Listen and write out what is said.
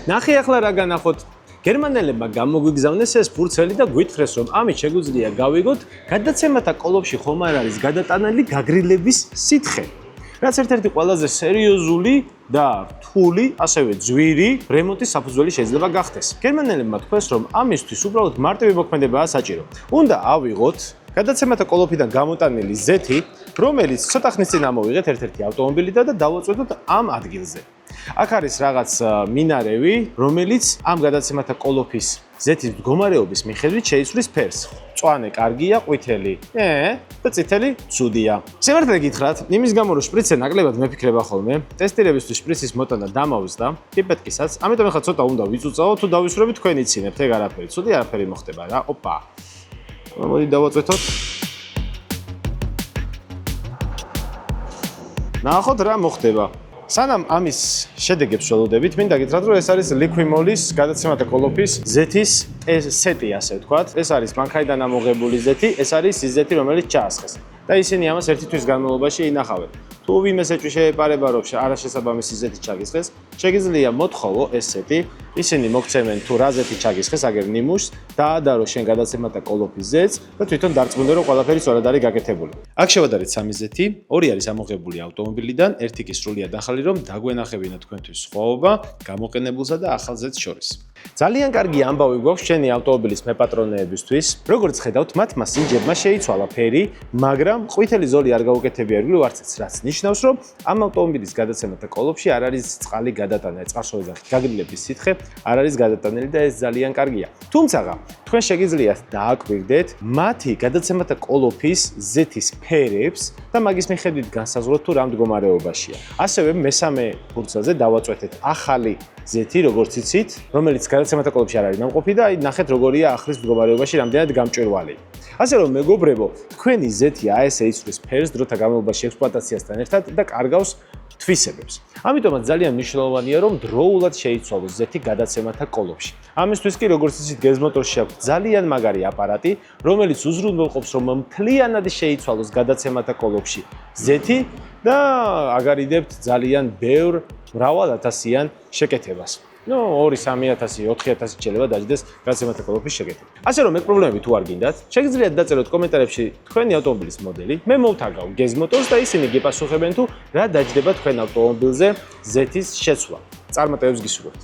ნახე ახლა რა განახოთ. გერმანელებმა გამოგვიგზავნეს ეს ფურცელი და გვითხრეს, რომ ამით შეგვიძლია გავიგოთ გადაცემათა კოლოფში ხომ არ არის გადატანილი გაგრილების სითხე. რაც ერთ-ერთი ყველაზე სერიოზული და რთული, ასევე ძვირი რემონტის საფუძველი შეიძლება გახდეს. გერმანელებმა თქვეს, რომ ამისთვის უბრალოდ მარტივი მოქმედებაა საჭირო. უნდა ავიღოთ გადაცემათა კოლოფიდან გამოტანილი ზეთი, რომელიც ცოტა ხნის წინ ამოვიღეთ ერთ-ერთი ავტომობილიდან და დავაწვეთოთ ამ ადგილზე. აქ არის რაღაც მინარევი, რომელიც ამ გადაცემათა კოლოფის ზეთის მდგომარეობის მიხედვით შეიცვლის ფერს. მწვანე კარგია, ყვითელი და წითელი ცუდია. სიმართლე გითხრათ, იმის გამო რომ შპრიცზე ნაკლებად მეფიქრება ხოლმე, ტესტირებისთვის შპრიცის მოტანა დამავსდა, პიპეტკისაც, ამიტომ ახლა ცოტა უნდა ვიწუწაო, თუ დავისვრები თქვენ იცინებთ ეგ არაფერი. ცუდი არაფერი მოხდება რა. ოპა. მოდი დავაწვეთოთ. ნახოთ რა მოხდება. სანამ ამის შედეგებს ველოდებით, მინდა გითხრათ, რომ ეს არის Liquimolis გადაცემათა კოლოფის ზეთის სეტი, ასე ვთქვათ. ეს არის მანქანიდან ამოღებული ზეთი, ეს არის ის ზეთი, რომელიც ჩაასხეს. და ისინი ამას ერთი თვის განმავლობაში ინახავენ. თუ ვინმე ეჭვი შეეპარება, რომ არაშესაბამისი ზეთი ჩაგისხეს, შეგიძლია მოთხოვო ეს სეტი, ისინი მოგცემენ თუ რა ზეთი ჩაგისხეს, აგერ ნიმუშს, დაადარო შენ გადაცემათა კოლოფის ზეთს და თვითონ დარწმუნდე, რომ ყველაფერი სწორად არის გაკეთებული. აქ შევადარეთ 3 ზეთი, 2 არის ამოღებული ავტომობილიდან, 1 კი სრულიად ახალი, რომ დაგვენახებინა თქვენთვის სხვაობა გამოყენებულსა და ახალ ზეთს შორის. ძალიან კარგი ამბავი გვაქვს შენი ავტომობილის მეპატრონეებისთვის. როგორც ხედავთ, მათ მასინჯერმა შეიცვალა ფერი, მაგრამ ყვითელი ზოლი არ გაუკეთებია ირგვლივ არც ეს, რაც ნიშნავს, რომ ამ ავტომობილის გადაცემათა კოლოფში არ არის წყალი გადატანა, წყალს ოძახი გაგრილების სითხე არ არის გადატანილი და ეს ძალიან კარგია. თუმცა, თქვენ შეგიძლიათ დააკვირდეთ მათი გადაცემათა კოლოფის ზეთის ფერებს და მაგის მიხედვით განსაზღვროთ თუ რა მდგომარეობაშია. ასევე მესამე ფურცელზე დავაწვეთეთ ახალი ზეთი, როგორც იცით, რომელიც გადაცემათა კოლოფში არ არის ნამყოფი და აი ნახეთ როგორია ახლის მდგომარეობაში რამდენად გამჭვირვალე. ასე რომ მეგობრებო, თქვენი ზეთი ესე იცვლის ფერს დროთა განმავლობაში ექსპლუატაციასთან ერთად და კარგავს თვისებებს. ამიტომაც ძალიან მნიშვნელოვანია, რომ დროულად შეიცვალოს ზეთი გადაცემათა კოლოფში. ამისთვის კი, როგორც იცით, გეზმოტორში აქვს ძალიან მაგარი აპარატი, რომელიც უზრუნველყოფს, რომ მთლიანად შეიცვალოს გადაცემათა კოლოფში ზეთი და აგარიდებთ ძალიან ბევრ მრავალათასიან შეკეთებას. 2-3,000, 4,000 შეიძლება დაждდეს გადაცემათა კოლოფის შეკეთება. ასე რომ, პრობლემები თუ არ გინდათ, შეგიძლიათ დაწეროთ კომენტარებში თქვენი ავტომობილის მოდელი, მე მოვთაგავ გეზმოტორს და ისინი გიპასუხებენ თუ რა დაждდება თქვენ ავტომობილზე ზეთის შეცვლა. წარმატებებს გისურვებთ.